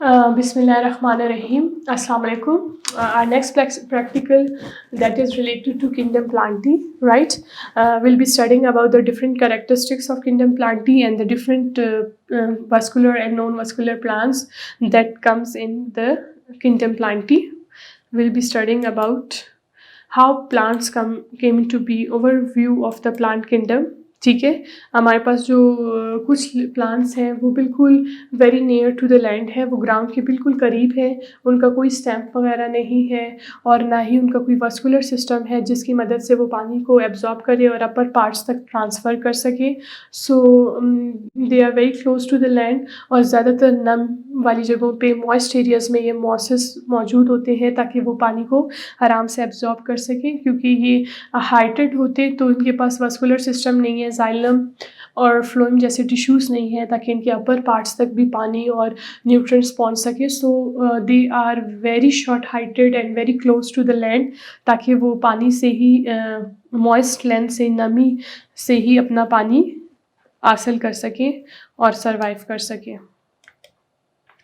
Bismillahirrahmanirrahim. Assalamu alaikum. Our next practical that is related to kingdom plantae, right? We'll be studying about the different characteristics of kingdom plantae and the different vascular and non-vascular plants that comes in the kingdom plantae. We'll be studying about how plants came into be, overview of the plant kingdom. ठीक है, हमारे पास जो कुछ plants हैं वो बिल्कुल very near to the land है, वो ग्राउंड के बिल्कुल करीब है, उनका कोई स्टैम्प वगैरह नहीं है और ना ही उनका कोई वास्कुलर सिस्टम है जिसकी मदद से वो पानी को एब्जॉर्ब करे और अपर पार्ट्स तक ट्रांसफ़र कर सके. So they are very close to the land और ज़्यादातर नम वाली जगहों पे मॉइस्ट एरियाज़ में ये मॉसेस मौजूद होते हैं ताकि वो पानी को आराम से एब्जॉर्ब कर सकें. क्योंकि ये हाइटेड होते तो इनके पास वास्कुलर सिस्टम नहीं है, जाइलम और फ्लोएम जैसे टिश्यूज़ नहीं है ताकि इनके अपर पार्ट्स तक भी पानी और न्यूट्रिएंट्स पहुंच सके. So they are very short heighted and very close to the land ताकि वो पानी से ही मॉइस्ट लैंड से, नमी से ही अपना पानी हासिल कर सकें और सरवाइव कर सकें.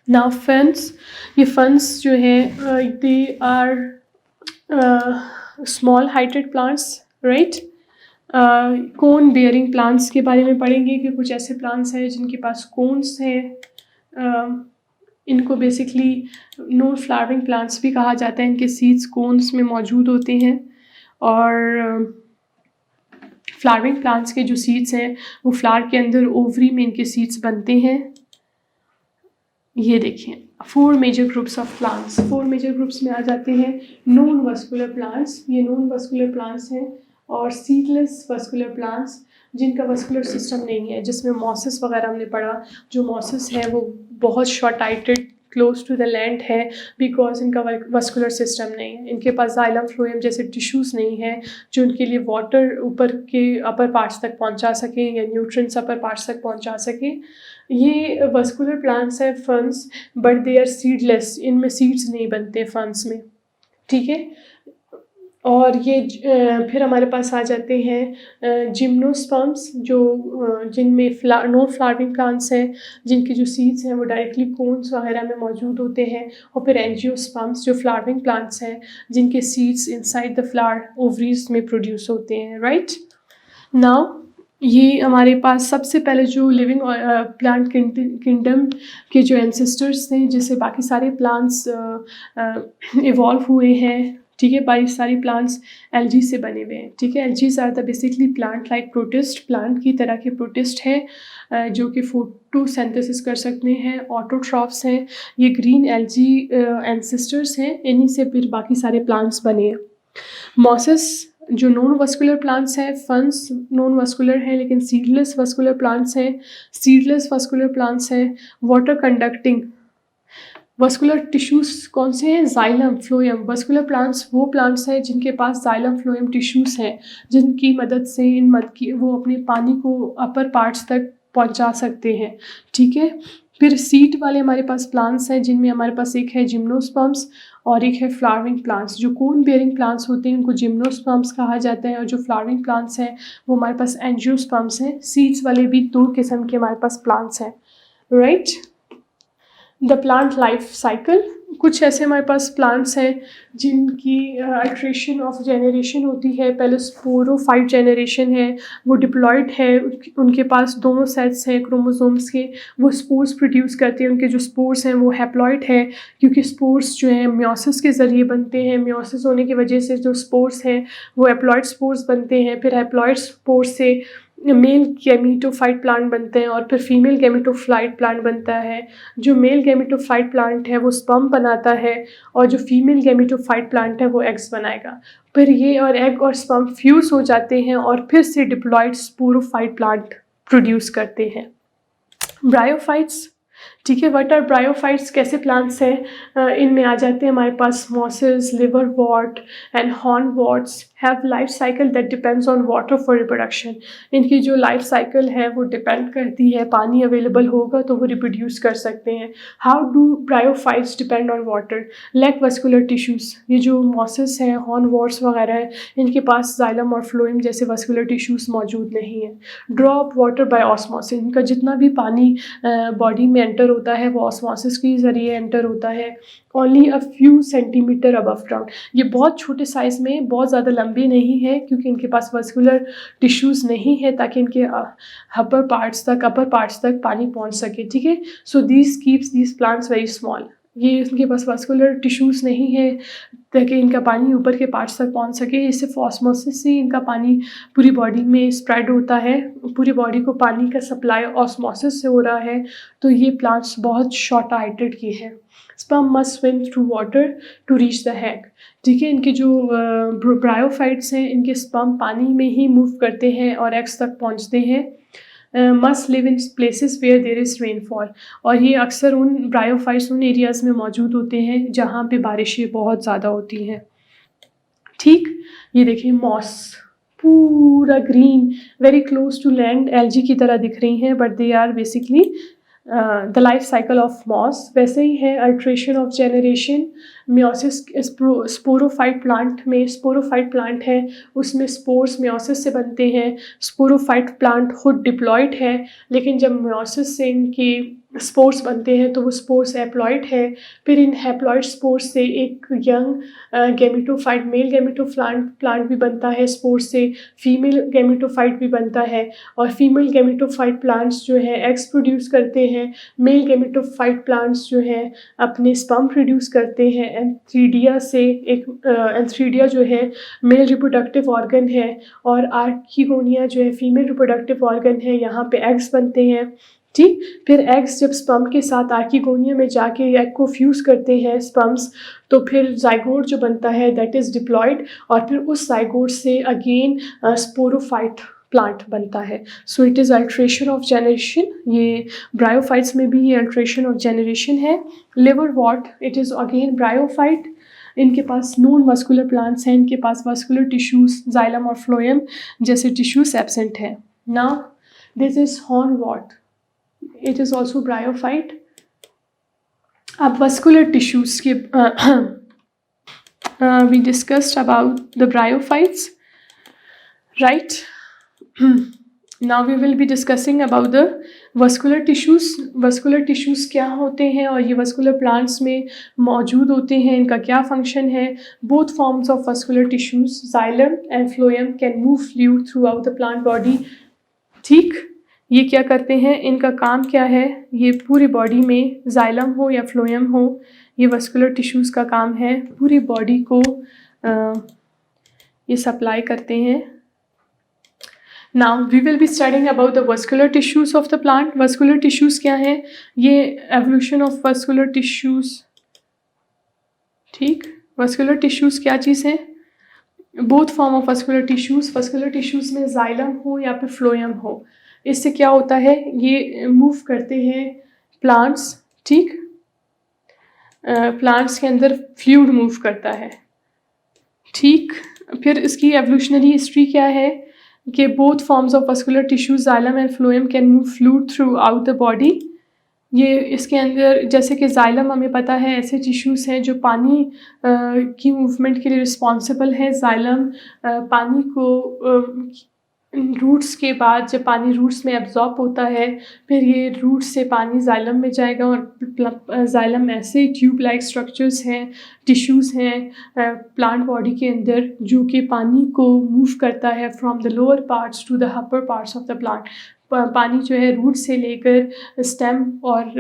नाउ फंस, ये फंस जो है they are small heighted plants, right. Cone bearing plants के बारे में पढ़ेंगे कि कुछ ऐसे प्लांट्स हैं जिनके पास कोन्स हैं. इनको बेसिकली नो फ्लावरिंग प्लांट्स भी कहा जाता है. इनके सीड्स कोन्स में मौजूद होते हैं और फ्लावरिंग प्लांट्स के जो सीड्स हैं वो फ्लावर के अंदर ओवरी में इनके सीड्स बनते हैं. ये देखें, 4 major groups of plants. 4 major groups में आ जाते हैं नॉन वस्कुलर प्लांट्स, ये नॉन वस्कुलर प्लांट्स हैं, और सीडलेस वस्कुलर प्लांट्स जिनका वस्कुलर सिस्टम नहीं है, जिसमें मॉसेस वगैरह हमने पढ़ा. जो मॉसेस है वो बहुत short heighted close to the land है बिकॉज इनका वस्कुलर सिस्टम नहीं है. इनके पास जाइलम फ्लोएम जैसे टिश्यूज़ नहीं है जो उनके लिए वाटर ऊपर के अपर पार्ट्स तक पहुंचा सकें या न्यूट्रिएंट्स अपर पार्ट्स तक पहुंचा सकें. ये वस्कुलर प्लांट्स हैं फंस, बट दे आर सीडलेस. इनमें सीड्स नहीं बनते फंस में, ठीक है. और ये फिर हमारे पास आ जाते हैं जिम्नोस्पर्म्स जो जिनमें नो फ्लावरिंग प्लांट्स हैं जिनके जो सीड्स हैं वो डायरेक्टली कोन्स वगैरह में मौजूद होते हैं. और फिर एंजियोस्पर्म्स जो फ्लावरिंग प्लांट्स हैं जिनके seeds inside the flower ovaries में प्रोड्यूस होते हैं, राइट. नाउ ये हमारे पास सबसे पहले जो लिविंग प्लांट किंगडम के जो एंसेस्टर्स थे जिससे बाकी सारे प्लांट्स इवॉल्व हुए हैं, ठीक है. बाकी सारी प्लांट्स एल्जी से बने हुए हैं, ठीक है. Algae are the basically plant like protist, plant की तरह के प्रोटिस्ट हैं जो कि फोटोसिंथेसिस कर सकते हैं, ऑटोट्रॉफ्स हैं. ये ग्रीन एल्जी एंसेस्टर्स हैं, इन्हीं से फिर बाकी सारे प्लांट्स बने हैं. मॉसेस जो नॉन वस्कुलर प्लांट्स हैं, फंस नॉन वस्कुलर हैं लेकिन सीडलेस वस्कुलर प्लांट्स हैं. सीडलेस वस्कुलर प्लांट्स हैं. वाटर कंडक्टिंग वस्कुलर टिश्यूज़ कौन से हैं? Xylem phloem. वस्कुलर प्लांट्स वो प्लांट्स हैं जिनके पास जाइलम फ्लोएम टिश्यूज़ हैं जिनकी मदद से वो अपने पानी को अपर पार्ट्स तक पहुंचा सकते हैं, ठीक है. फिर सीड वाले हमारे पास प्लांट्स हैं जिनमें हमारे पास एक है जिम्नोस्पर्म्स और एक है फ्लावरिंग प्लांट्स. जो कोन बेयरिंग प्लांट्स होते हैं उनको जिम्नोस्पर्म्स कहा जाता है और जो फ्लावरिंग प्लांट्स हैं वो हमारे पास एंजियोस्पर्म्स हैं. सीड्स वाले भी 2 किस्म के हमारे पास प्लांट्स हैं, right. The plant life cycle, कुछ ऐसे हमारे पास प्लांट्स हैं जिनकी अल्ट्रेशन ऑफ जेनरेशन होती है. पहले स्पोरोफाइट जेनरेशन है, वो डिप्लॉयड है, उनके पास दोनों सेट्स हैं क्रोमोसोम्स के, वो स्पोर्स प्रोड्यूस करते हैं. उनके जो स्पोर्स हैं वो हैप्लॉइड है क्योंकि स्पोर्स जो हैं म्योसिस के ज़रिए बनते हैं. म्योसिस होने की वजह से जो स्पोर्स हैं वो हैप्लॉइड स्पोर्स बनते हैं. फिर हैप्लॉइड स्पोर्स से मेल गैमेटोफाइट प्लांट बनते हैं और फिर फीमेल गैमेटोफाइट प्लांट बनता है. जो मेल गैमेटोफाइट प्लांट है वो स्पर्म बनाता है और जो फीमेल गैमेटोफाइट प्लांट है वो एग्स बनाएगा. फिर ये और एग और स्पर्म फ्यूज़ हो जाते हैं और फिर से डिप्लॉयड स्पोरोफाइट प्लांट प्रोड्यूस करते हैं. ब्रायोफाइट्स, ठीक है. व्हाट आर ब्रायोफाइट्स, कैसे प्लांट्स हैं? इनमें आ जाते हैं हमारे पास mosses, liverwort and hornworts have life cycle that depends on water for reproduction. इनकी जो लाइफ साइकिल है वो डिपेंड करती है, पानी अवेलेबल होगा तो वो रिप्रोड्यूस कर सकते हैं. How do bryophytes depend on water? Lack vascular tissues. ये जो मॉसेस हैं, हॉर्नवॉर्ट्स वगैरह हैं, इनके पास जाइलम और फ्लोएम जैसे वस्कुलर टिश्यूज़ मौजूद नहीं हैं. Draw up water by osmosis, इनका जितना भी पानी बॉडी में एंटर होता है वो ऑस्मोसिस के ज़रिए एंटर होता है only a few centimetre above ground. ये बहुत छोटे साइज़ में, बहुत ज़्यादा लंबे नहीं है क्योंकि इनके पास वस्कुलर टिश्यूज़ नहीं है ताकि इनके अपर पार्ट्स तक पानी पहुंच सके, ठीक है। So this keeps this plants very small. ये इनके पास वस्कुलर टिश्यूज़ नहीं है ताकि इनका पानी ऊपर के पार्ट्स तक पहुंच सके। इससे ऑस्मोसिस से इनका पानी पूरी बॉडी में स्प्रेड होता है, पूरी बॉडी को पानी का सप्लाई ऑस्मोसिस से हो रहा है। तो ये प्लांट्स बहुत शॉर्ट हाइटेड के हैं। Sperm must swim through water to reach the egg, ठीक है। इनके जो ब्रायोफाइट्स हैं, इनके स्पर्म पानी में ही मूव करते हैं और एग्स तक पहुंचते हैं। Must live in places where there is rainfall, और ये अक्सर उन ब्रायोफाइट्स उन एरियाज़ में मौजूद होते हैं जहाँ पे बारिशें बहुत ज़्यादा होती हैं, ठीक। ये देखिए मॉस पूरा green, very close to land, algae की तरह दिख रही हैं, but they are basically the life cycle of moss. वैसे ही है alternation of generation, meiosis sporophyte plant में, स्पोरोफाइट प्लांट है उसमें स्पोर्स मियोसिस से बनते हैं। स्पोरोफाइट प्लांट खुद डिप्लॉयड है, लेकिन जब मियोसिस से इनके स्पोर्स बनते हैं तो वो स्पोर्स हैप्लॉइड है। फिर इन हैप्लॉइड स्पोर्स से एक यंग गेमिटोफाइट, मेल गेमिटोप्लांट भी बनता है, स्पोर्स से फीमेल गेमिटोफाइट भी बनता है। और फीमेल गेमिटोफाइट प्लांट्स जो है एग्स प्रोड्यूस करते हैं, मेल गेमिटोफाइट प्लांट्स जो है अपने स्पर्म प्रोड्यूस करते हैं। एंथ्रीडिया से एक एंथ्रीडिया जो है मेल रिप्रोडक्टिव ऑर्गन है, और आर्किगोनिया जो है फीमेल रिप्रोडक्टिव ऑर्गन है। यहाँ पे एग्स बनते हैं, ठीक। फिर एग्स जब स्पर्म के साथ आर्किगोनिया में जाके एग को फ्यूज़ करते हैं स्पर्म्स, तो फिर जाइगोट जो बनता है दैट इज़ डिप्लॉयड, और फिर उस जाइगोट से अगेन स्पोरोफाइट प्लांट बनता है। So it is alteration of generation. ये ब्रायोफाइट्स में भी ये अल्ट्रेशन ऑफ जेनरेशन है। Liver what, it is again bryophyte. इनके पास नॉन वस्कुलर प्लांट्स हैं, इनके पास वस्कुलर टिश्यूज़ जाइलम और फ्लोएम जैसे टिश्यूज़ एब्सेंट है। Now this is horn what, it is also bryophyte. अब vascular tissues के we discussed about the bryophytes, right? Now we will be discussing about the vascular tissues. vascular tissues क्या होते हैं और ये vascular plants में मौजूद होते हैं, इनका क्या function है। Both forms of vascular tissues, xylem and phloem, can move fluid throughout the plant body, ठीक। ये क्या करते हैं, इनका काम क्या है, ये पूरी बॉडी में जाइलम हो या फ्लोएम हो, ये वस्कुलर टिश्यूज़ का काम है, पूरी बॉडी को ये सप्लाई करते हैं। Now we will be studying about the vascular tissues of the plant. Vascular tissues क्या हैं, ये एवोल्यूशन ऑफ वस्कुलर टिश्यूज़, ठीक। वस्कुलर टिश्यूज़ क्या चीज़ है, both form of vascular tissues में जाइलम हो या फिर फ्लोएम हो। इससे क्या होता है, ये मूव करते हैं प्लांट्स, ठीक। प्लांट्स के अंदर फ्लूइड मूव करता है, ठीक। फिर इसकी एवोल्यूशनरी हिस्ट्री क्या है कि both forms of vascular tissues xylem and phloem can move fluid through out the body. ये इसके अंदर जैसे कि जाइलम हमें पता है ऐसे टिश्यूज़ हैं जो पानी की मूवमेंट के लिए रिस्पॉन्सिबल है। जाइलम पानी को रूट्स के बाद जब पानी रूट्स में एब्जॉर्ब होता है, फिर ये रूट्स से पानी जाइलम में जाएगा, और जाइलम ऐसे ट्यूब लाइक स्ट्रक्चर्स हैं, टिश्यूज़ हैं प्लांट बॉडी के अंदर जो कि पानी को मूव करता है from the lower parts to the upper parts of the plant. पानी जो है रूट से लेकर स्टेम और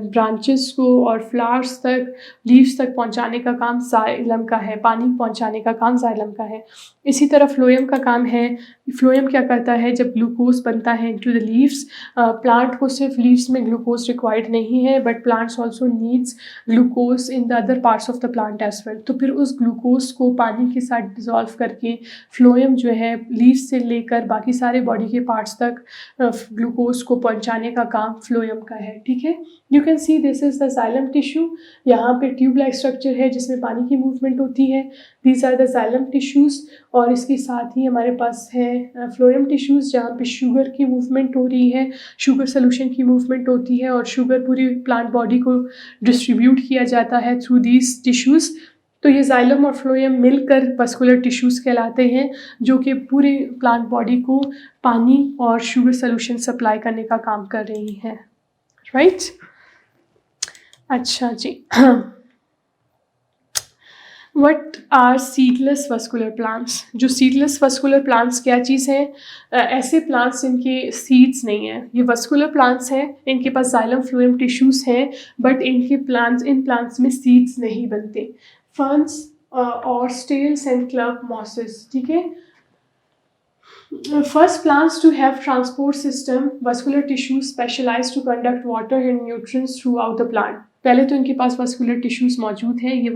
ब्रांचेस को और फ्लावर्स तक, लीव्स तक पहुंचाने का काम जाइलम का है, पानी पहुंचाने का काम जाइलम का है। इसी तरह फ्लोएम का काम है। फ्लोएम क्या करता है, जब ग्लूकोज बनता है इनटू द लीव्स, प्लांट को सिर्फ लीव्स में ग्लूकोज रिक्वायर्ड नहीं है, but plants also needs glucose in the other parts of the plant as well. तो फिर उस ग्लूकोज को पानी के साथ डिजॉल्व करके फ्लोएम जो है लीव्स से लेकर बाकी सारे बॉडी के पार्ट्स तक ग्लूकोज को पहुंचाने का काम फ्लोएम का है, ठीक है। You can see this is the xylem tissue. यहाँ पे ट्यूब लाइक स्ट्रक्चर है जिसमें पानी की मूवमेंट होती है, these are the xylem tissues. और इसके साथ ही हमारे पास है फ्लोएम टिश्यूज़ जहाँ पे शुगर की मूवमेंट हो रही है, शुगर सोल्यूशन की मूवमेंट होती है, और शुगर पूरी प्लांट बॉडी को डिस्ट्रीब्यूट किया जाता है थ्रू दीज टिश्यूज़। तो ये जाइलम और फ्लोएम मिलकर वस्कुलर टिश्यूज़ कहलाते हैं, जो कि पूरी प्लांट बॉडी को पानी और शुगर सोल्यूशन सप्लाई करने का काम कर रही हैं, राइट। अच्छा जी। What are seedless vascular plants? जो सीडलेस वस्कुलर प्लांट्स क्या चीज़ है? ऐसे प्लांट्स जिनके सीड्स नहीं हैं, ये वस्कुलर प्लांट्स हैं, इनके पास जाइलम फ्लोएम टिश्यूज़ हैं, बट इन प्लांट्स में सीड्स नहीं बनते। फर्न्स और स्टेल्स एंड क्लब मॉसेस, ठीक है। First plants to have transport system, vascular tissue specialized to conduct water and nutrients throughout the plant. पहले तो इनके पास vascular tissues मौजूद हैं, ये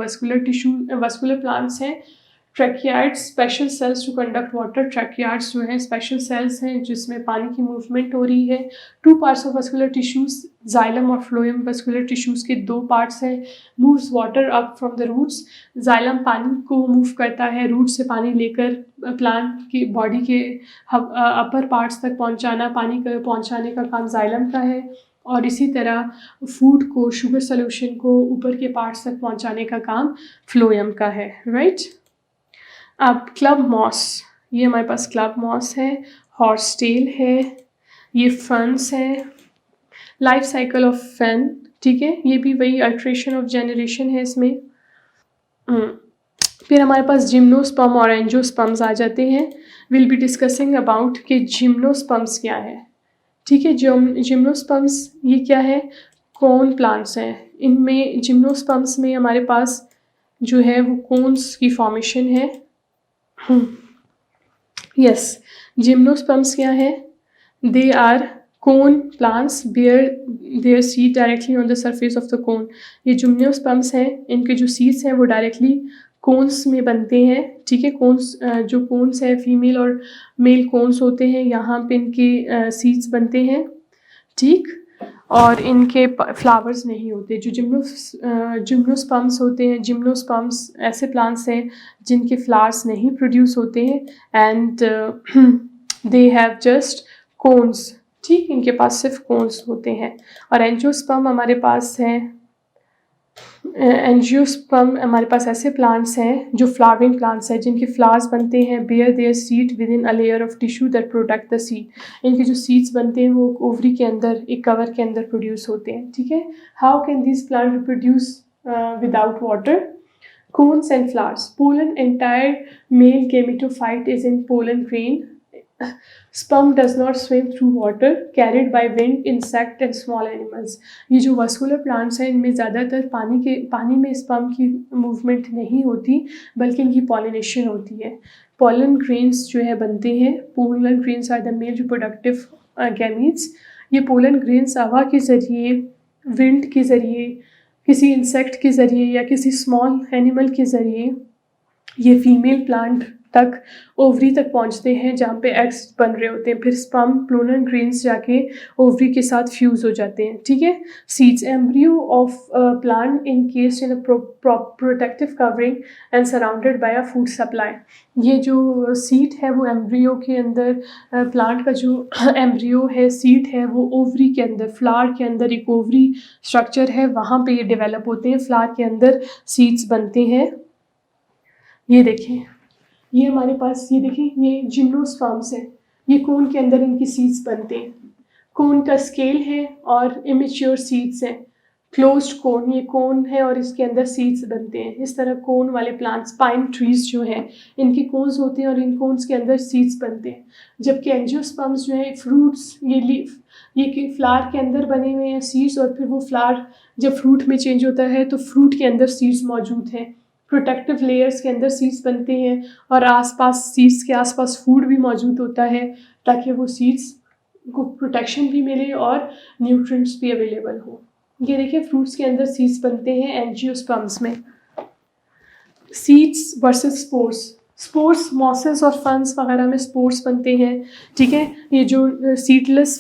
vascular plants हैं। Tracheids special cells to conduct water, tracheids जो हैं स्पेशल सेल्स हैं जिसमें पानी की मूवमेंट हो रही है। Two parts of vascular tissues, xylem और फ्लोएम वस्कुलर टिश्यूज के दो पार्ट्स हैं। Moves water up from the roots, xylem पानी को मूव करता है, रूट से पानी लेकर प्लांट की बॉडी के अपर पार्ट्स तक पहुंचाना, पानी का पहुंचाने का काम जाइलम का है। और इसी तरह फूड को, शुगर सोल्यूशन को ऊपर के पार्ट्स तक पहुंचाने का काम फ्लोएम का है, राइट। अब क्लब मॉस, ये हमारे पास क्लब मॉस है, हॉर्सटेल है, ये फर्न्स है। लाइफ साइकिल ऑफ फैन, ठीक है, ये भी वही अल्ट्रेशन ऑफ जेनरेशन है इसमें। फिर हमारे पास जिम्नोस्पर्म और एंजियोस्पर्म्स आ जाते हैं। विल बी डिस्कसिंग अबाउट कि जिम्नोस्पर्म्स क्या है, ठीक है। जिम्नोस्पर्म्स ये क्या है? कोन प्लांट्स हैं। इनमें जिम्नोस्पर्म्स में हमारे पास जो है वो कोन्स की फॉर्मेशन है। यस, जिम्नोस्पर्म्स क्या है? They are cone plants bear their seed directly on the surface of the cone. ये जिम्नोस्पर्म्स हैं, इनके जो सीड्स हैं वो डायरेक्टली कोन्स में बनते हैं, ठीक है। कोन्स जो कोन्स है, फीमेल और मेल कोन्स होते हैं, यहाँ पे इनके सीड्स बनते हैं, ठीक। और इनके फ्लावर्स नहीं होते। जो जिम्नोस्पर्म्स होते हैं, जिम्नोस्पर्म्स ऐसे प्लांट्स हैं जिनके फ्लावर्स नहीं प्रोड्यूस होते हैं, and they have just cones, ठीक, इनके पास सिर्फ कोन्स होते हैं। और एंजियोस्पर्म हमारे पास है, एंजियोस्पर्म हमारे पास ऐसे प्लांट्स हैं जो फ्लावरिंग प्लांट्स हैं, जिनके फ्लावर्स बनते हैं bear their seed within a layer of tissue that protect the seed. इनके जो सीड्स बनते हैं वो ओवरी के अंदर, एक कवर के अंदर प्रोड्यूस होते हैं, ठीक है। How can this plant reproduce without water? Cones and flowers. Pollen, entire male gametophyte is in pollen grain. Sperm does not swim through water, carried by wind, insect and small animals. ये जो vascular plants हैं इनमें ज़्यादातर पानी में sperm की movement नहीं होती, बल्कि इनकी पॉलिनेशन होती है। पोलन ग्रेन्स जो है बनते हैं। Pollen grains are the male reproductive gametes. ये पोलन ग्रेन्स हवा के ज़रिए, विंड के ज़रिए, किसी इंसेक्ट के ज़रिए या किसी स्मॉल एनिमल के ज़रिए ये फीमेल प्लांट तक, ओवरी तक पहुंचते हैं, जहाँ पे एग्स बन रहे होते हैं। फिर स्पर्म पोलन ग्रेन्स जाके ओवरी के साथ फ्यूज़ हो जाते हैं, ठीक है। Seeds, embryo of plant encased in a protective covering and surrounded by a food supply. ये जो सीड है वो एम्ब्रियो के अंदर, प्लांट का जो एम्ब्रियो है, सीड है, वो ओवरी के अंदर, फ्लावर के अंदर एक ओवरी स्ट्रक्चर है, वहाँ पे ये डेवलप होते हैं। फ्लावर के अंदर सीड्स बनते हैं। ये देखें, ये हमारे पास, ये देखें, ये जिम्नोस्पर्म्स है, ये कोन के अंदर इनकी सीड्स बनते हैं। कोन का स्केल है और इमेच्योर सीड्स हैं। क्लोज्ड कोन, ये कोन है और इसके अंदर सीड्स बनते हैं। इस तरह कोन वाले प्लांट्स, पाइन ट्रीज जो हैं, इनके कोन्स होते हैं और इन कोन्स के अंदर सीड्स बनते हैं। जबकि एंजियोस्पर्म्स जो है, फ्रूट्स, ये लीफ, ये फ्लावर के अंदर बने हुए हैं सीड्स, और फिर वो फ्लावर जब फ्रूट में चेंज होता है तो फ्रूट के अंदर सीड्स मौजूद हैं। प्रोटेक्टिव लेयर्स के अंदर सीड्स बनते हैं और आसपास, सीड्स के आसपास फूड भी मौजूद होता है, ताकि वो सीड्स को प्रोटेक्शन भी मिले और न्यूट्रिएंट्स भी अवेलेबल हो। ये देखिए, फ्रूट्स के अंदर सीड्स बनते हैं एंजियोस्पर्म्स में। Seeds versus spores. Spores mosses और फर्न्स वगैरह में स्पोर्स बनते हैं, ठीक है। ये जो सीडलेस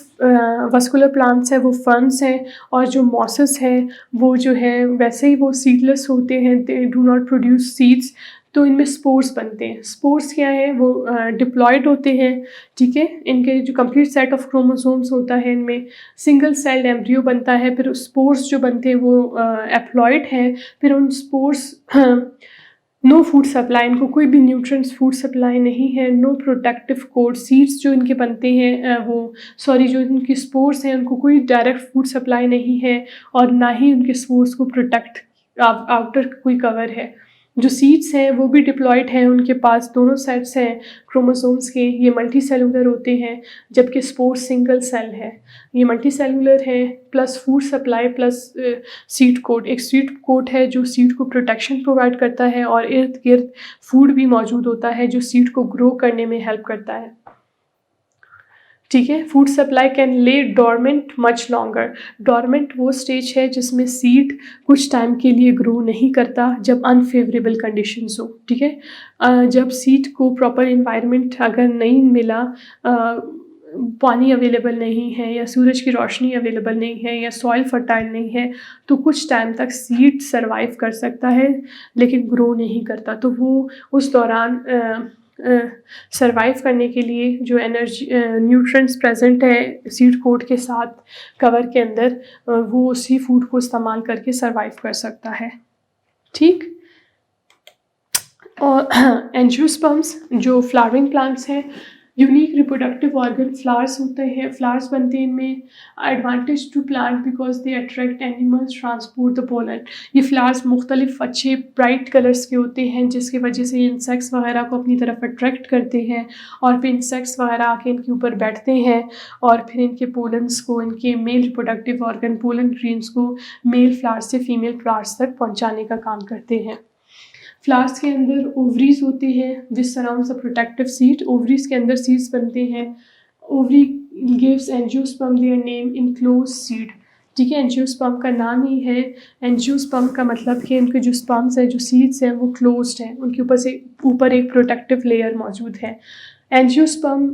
वस्कुलर प्लांट्स हैं वो फर्न्स हैं, और जो मॉसेस हैं वो जो है वैसे ही वो सीडलेस होते हैं, they do not produce seeds, तो इनमें स्पोर्स बनते हैं। स्पोर्स क्या है? वो डिप्लॉयड होते हैं, ठीक है। इनके जो कंप्लीट सेट ऑफ क्रोमोसोम्स होता है, इनमें सिंगल सेल्ड एम्ब्रियो बनता है। फिर स्पोर्स जो बनते हैं वो एप्लॉयड हैं। फिर उन स्पोर्स नो फूड सप्लाई, इनको कोई भी न्यूट्रिएंट्स फूड सप्लाई नहीं है। नो प्रोटेक्टिव कोट, सीड्स जो इनके बनते हैं जो इनकी स्पोर्स हैं उनको कोई डायरेक्ट फूड सप्लाई नहीं है, और ना ही उनके स्पोर्स को प्रोटेक्ट आउटर कोई कवर है। जो सीड्स हैं वो भी डिप्लॉयड हैं, उनके पास दोनों सेट्स हैं क्रोमोसोम्स के, ये मल्टी सेलुलर होते हैं, जबकि स्पोर्स सिंगल सेल है। ये मल्टी सेलुलर है, plus food supply plus seed coat. एक सीड कोट है जो सीड को प्रोटेक्शन प्रोवाइड करता है, और इर्द गिर्द फूड भी मौजूद होता है जो सीड को ग्रो करने में हेल्प करता है। ठीक है, फूड सप्लाई कैन ले डोरमेंट मच लॉन्गर। डोरमेंट वो स्टेज है जिसमें सीड कुछ टाइम के लिए ग्रो नहीं करता जब अनफेवरेबल कंडीशंस हो। ठीक है, जब सीड को प्रॉपर इन्वायरमेंट अगर नहीं मिला, पानी अवेलेबल नहीं है, या सूरज की रोशनी अवेलेबल नहीं है, या सॉइल फर्टाइल नहीं है, तो कुछ टाइम तक सीड सरवाइव कर सकता है लेकिन ग्रो नहीं करता। तो वो उस दौरान सरवाइव करने के लिए जो एनर्जी न्यूट्रिएंट्स प्रेजेंट है सीड कोट के साथ कवर के अंदर, वो उसी फूड को इस्तेमाल करके सरवाइव कर सकता है। ठीक। और एंजियोस्पर्म्स जो फ्लावरिंग प्लांट्स हैं, यूनिक रिप्रोडक्टिव ऑर्गन फ्लावर्स होते हैं, फ्लावर्स बनते हैं इनमें। Advantage to plant because they attract animals, transport the pollen. ये फ्लावर्स मुख्तलिफ अच्छे ब्राइट कलर्स के होते हैं जिसकी वजह से इंसेक्ट्स वगैरह को अपनी तरफ अट्रैक्ट करते हैं, और फिर इंसेक्ट्स वगैरह आके इनके ऊपर बैठते हैं और फिर इनके पोलन्स को, इनके male reproductive organ pollen grains को मेल फ्लावर्स से फीमेल फ्लावर्स तक पहुँचाने का काम करते हैं। फ्लावर्स के अंदर ओवरीज होते हैं which surrounds a protective seed. Ovaries के अंदर सीड्स बनते हैं। Ovary gives angiosperm their name enclosed seed. ठीक है, एंजियोस्पर्म का नाम ही है। एंजियोस्पर्म का मतलब कि उनके जो स्पर्म्स है, जो सीड्स हैं, वो क्लोज्ड हैं, उनके ऊपर एक प्रोटेक्टिव लेयर मौजूद है। Angiosperm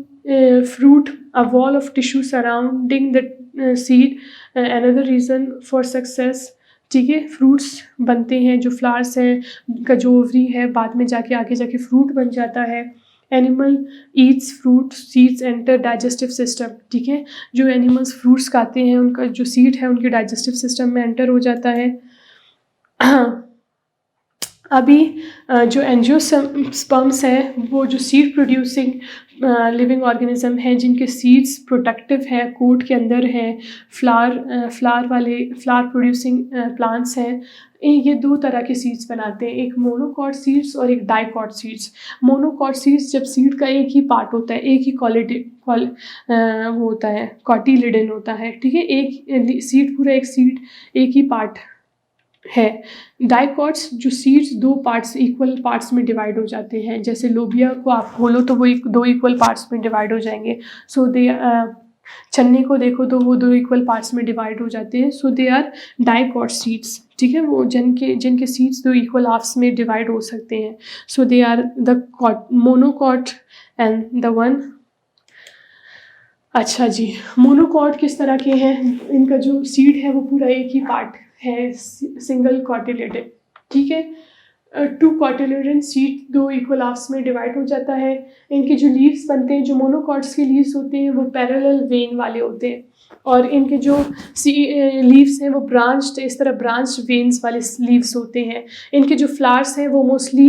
fruit a wall of tissue surrounding the seed, another reason for success. ठीक है, फ्रूट्स बनते हैं, जो फ्लावर्स हैं का जो ओवरी है बाद में जाके आगे जाके फ्रूट बन जाता है। Animal Yeats fruit, seeds enter digestive system. ठीक है, जो एनिमल्स फ्रूट्स खाते हैं उनका जो सीड है उनके डाइजेस्टिव सिस्टम में एंटर हो जाता है। अभी जो एंजियोस्पर्म्स हैं वो जो सीड प्रोड्यूसिंग लिविंग ऑर्गेनिज्म हैं जिनके सीड्स प्रोटेक्टिव हैं, कोट के अंदर हैं, फ्लावर प्रोड्यूसिंग प्लांट्स हैं। ये दो तरह के सीड्स बनाते हैं, एक मोनोकॉट सीड्स और एक डाइकॉट सीड्स। मोनोकॉट सीड्स जब सीड का एक ही पार्ट होता है, एक ही वो होता है, कॉटिलिडन होता है। ठीक है, एक सीड, पूरा एक सीड एक ही पार्ट है। डाइकॉट्स जो सीड्स दो पार्ट्स, इक्वल पार्ट्स में डिवाइड हो जाते हैं। जैसे लोबिया को आप खोलो तो वो दो इक्वल पार्ट्स में डिवाइड हो जाएंगे। सो दे चन्ने को देखो तो वो दो इक्वल पार्ट्स में डिवाइड हो जाते हैं। So they are dicot seeds. ठीक है, वो जिनके सीड्स दो इक्वल हाफ्स में डिवाइड हो सकते हैं। So they are the monocot and the one. अच्छा जी, मोनोकॉट किस तरह के हैं? इनका जो सीड है वो पूरा एक ही पार्ट है, सिंगल कॉटिलेडन। ठीक है, टू कॉटिलेडन सीड दो इक्वल हाफ्स में डिवाइड हो जाता है। इनके जो लीव्स बनते हैं, जो मोनोकॉट्स के लीव्स होते हैं वो पैरेलल वेन वाले होते हैं, और इनके जो लीव्स हैं वो ब्रांच्ड, इस तरह ब्रांच्ड वेन्स वाले लीव्स होते हैं। इनके जो फ्लावर्स हैं वो mostly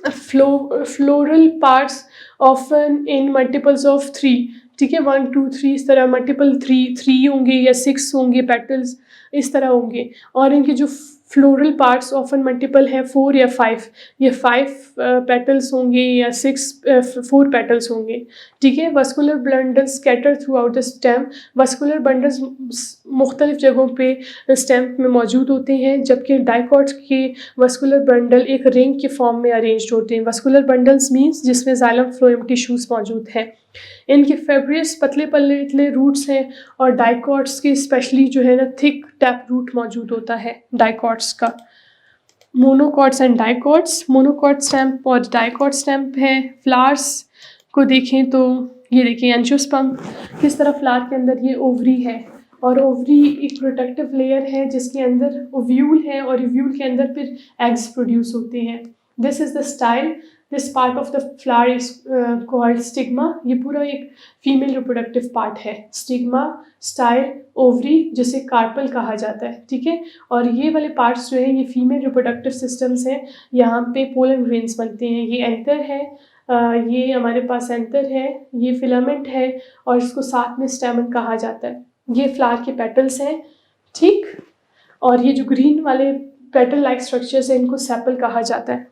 floral parts often in multiples of 3। ठीक है, 1 2 3 इस तरह मल्टीपल 3 होंगे या 6 होंगे, पेटल्स इस तरह होंगे। और इनके जो फ्लोरल पार्ट्स ऑफन मल्टीपल है 4 या 5, ये 5 पेटल्स होंगे या 4 पेटल्स होंगे। ठीक है, vascular bundles scatter through out the stem. Vascular bundles मुख्तलिफ जगहों पे स्टेम में मौजूद होते हैं, जबकि डाइकॉट्स के वस्कुलर बंडल एक रिंग के फॉर्म में अरेंज्ड होते हैं। वस्कुलर बंडल्स मीन्स जिसमें जाइलम फ्लोएम टिश्यूज़ मौजूद हैं। इनके फेब्रियस पतले पतले रूट्स हैं, और डाइकॉट्स के स्पेशली जो है ना थिक टैप रूट मौजूद होता है डाइकॉट्स का। Monocots and dicots, monocot stamp और डाइकॉट स्टैम्प है। फ्लावर्स को देखें तो ये देखिए एंजियोस्पर्म किस तरह फ्लावर के अंदर ये ओवरी है, और ओवरी एक प्रोटेक्टिव लेयर है जिसके अंदर ओव्यूल है, और ओव्यूल के अंदर फिर एग्स प्रोड्यूस होते हैं। This is the style this part of the flower is called stigma. ये पूरा एक फीमेल रिप्रोडक्टिव पार्ट है। स्टिग्मा, स्टाइल, ओवरी, जिसे कार्पल कहा जाता है, ठीक है। और ये वाले पार्ट्स जो है ये फीमेल रिप्रोडक्टिव सिस्टम्स हैं। यहाँ पे पोलन ग्रेन्स बनते हैं। ये एंथर है, ये हमारे पास एंथर है, ये फिलामेंट है और इसको साथ में स्टेमन कहा जाता है। ये फ्लावर के पेटल्स हैं, ठीक। और ये जो ग्रीन वाले पेटल लाइक स्ट्रक्चर्स हैं इनको सेपल कहा जाता है।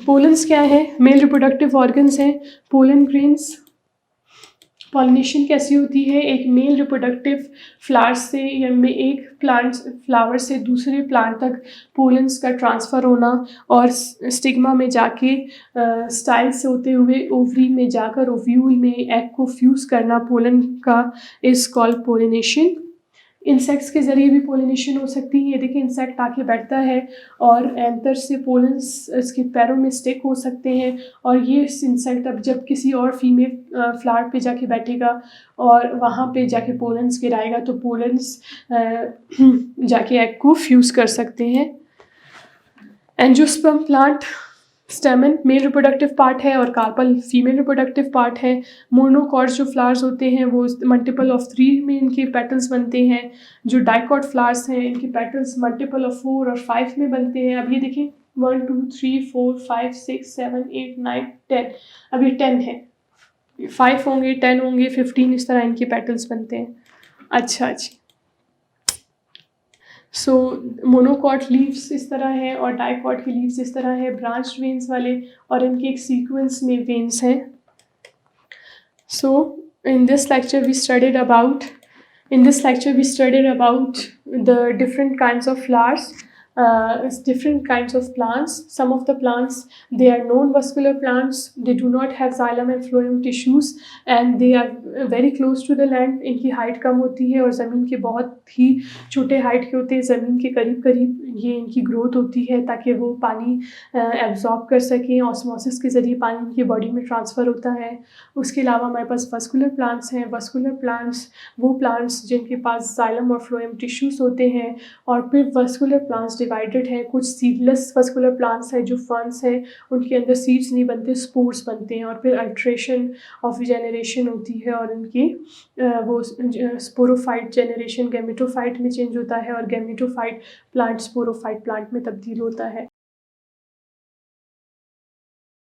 पोलन्स क्या है? मेल रिप्रोडक्टिव ऑर्गन्स हैं। पोलन ग्रेन्स, पॉलिनेशन कैसी होती है? एक मेल रिप्रोडक्टिव फ्लावर से या में एक प्लांट फ्लावर से दूसरे प्लांट तक पोलन्स का ट्रांसफ़र होना और स्टिग्मा में जाके स्टाइल से होते हुए ओवरी में जाकर ओव्यूल में एग को फ्यूज़ करना पोलन का इज़ कॉल्ड पोलिनेशन। इंसेक्ट्स के ज़रिए भी पोलिनेशन हो सकती है। ये देखिए इंसेक्ट आके बैठता है और एंथर से पोलन्स इसके पैरों में स्टिक हो सकते हैं और ये इंसेक्ट अब जब किसी और फीमेल फ्लावर पे जाके बैठेगा और वहाँ पे जाके पोलन्स गिराएगा तो पोलन्स जाके एग को फ्यूज़ कर सकते हैं। Angiosperm plant, स्टेमन male reproductive part है और कार्पल फीमेल रिप्रोडक्टिव पार्ट है। मोनोकॉट जो फ्लावर्स होते हैं वो मल्टीपल ऑफ 3 में इनके पेटल्स बनते हैं। जो डाइकॉट फ्लावर्स हैं इनके पेटल्स मल्टीपल ऑफ 4 और 5 में बनते हैं। अब ये देखिए 1 2 3 4 5 6 7 8 9 10, अब ये 10 है, 5 होंगे, 10 होंगे, 15, इस तरह इनके पेटल्स बनते हैं। अच्छा। सो मोनोकॉट लीव्स इस तरह है और डाइकॉट की लीव्स इस तरह है, ब्रांच वेन्स वाले, और इनके एक सीक्वेंस में वेन्स हैं। सो in this lecture we studied about the different kinds of flowers, different kinds of plants. Some of the plants, they are non-vascular plants. They do not have xylem and phloem tissues and they are very close to the land. इनकी height कम होती है और ज़मीन के बहुत ही छोटे height के होते हैं। ज़मीन के करीब करीब ये इनकी ग्रोथ होती है ताकि वो पानी एब्जॉर्ब कर सकें। ऑस्मोसिस के ज़रिए पानी इनकी बॉडी में ट्रांसफ़र होता है। उसके अलावा हमारे पास वस्कुलर प्लांट्स हैं। वस्कुलर प्लांट्स वो प्लांट्स जिनके पास जाइलम और फ्लोएम टिश्यूज़ होते हैं। और फिर वस्कुलर प्लांट्स डिवाइडेड हैं। कुछ सीडलेस वस्कुलर प्लांट्स हैं जो फर्न्स हैं, उनके अंदर सीड्स नहीं बनते, स्पोर्स बनते हैं। और फिर अल्ट्रेशन ऑफ जेनरेशन होती है और इनकी वो स्पोरोफाइट जेनरेशन गैमेटोफाइट में चेंज होता है और गैमेटोफाइट प्लांट स्पोरोफाइट प्लांट में तब्दील होता है।